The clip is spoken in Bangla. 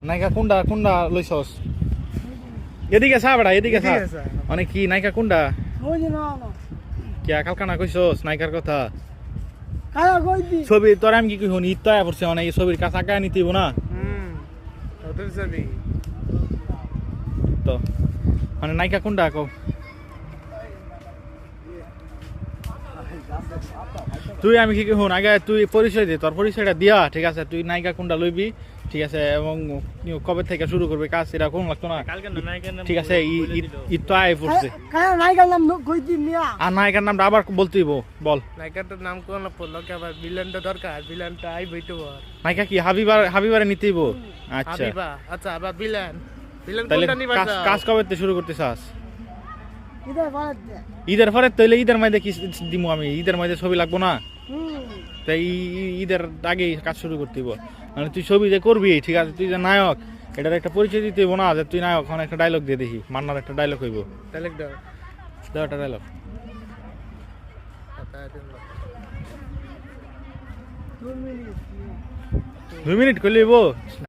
নায়িকা কোনটা কোনটা লইছস? এদিকে সা বেড়া, এদিকে সা। মানে কি নায়িকা কোনটা? কে কালকানা কইছস নায়িকার কথা? ছবি তোর আমি কি কই হনি ইত্তা পড়ছে অনেক ছবির কাছে আঁকা নিতেইব না। ওদের ছবি তো মানে নায়িকা কোনটা কও? তুই আমি কি হন আগে তুই পরিচয় দে, তোর পরিচয়টা দিয়া ঠিক আছে। তুই নায়িকা কোনটা লইবি ঠিক আছে, এবং কবে থেকে শুরু করবে কাজ এটা কোন লাগতো না ঠিক আছে। ঈদ তো আয় পড়ছে, আর নায়িকার নামটা আবার বলতেইব। বল নায়িকাটার নাম কোন পড়লো কি আবার ভিলেনটা দরকার, ভিলেনটা আই বইতো নায়িকা কি হাবিবারে নিতেইব? আচ্ছা হাবিবা। আচ্ছা আবার ভিলেন তাহলে কোনটা নিবা? কাজ কবে থেকে শুরু করতে চাস? ঈদের পরে তাইলে ঈদের মাঝে কি দিমু আমি? ঈদের মাঝে ছবি লাগবো না? তাই ঈদের আগেই কাজ শুরু করতে হইব। মানে তুই ছবি যে করবি ঠিক আছে, তুই যে নায়ক এটার একটা পরিচয় দিতে হইব না যে তুই নায়ক। এখন একটা ডায়লগ দিয়ে দেখি, মান্নার একটা ডায়লগ হইব। ডায়লগ দাও, দাও একটা ডায়লগ। 2 মিনিট করলে হইব?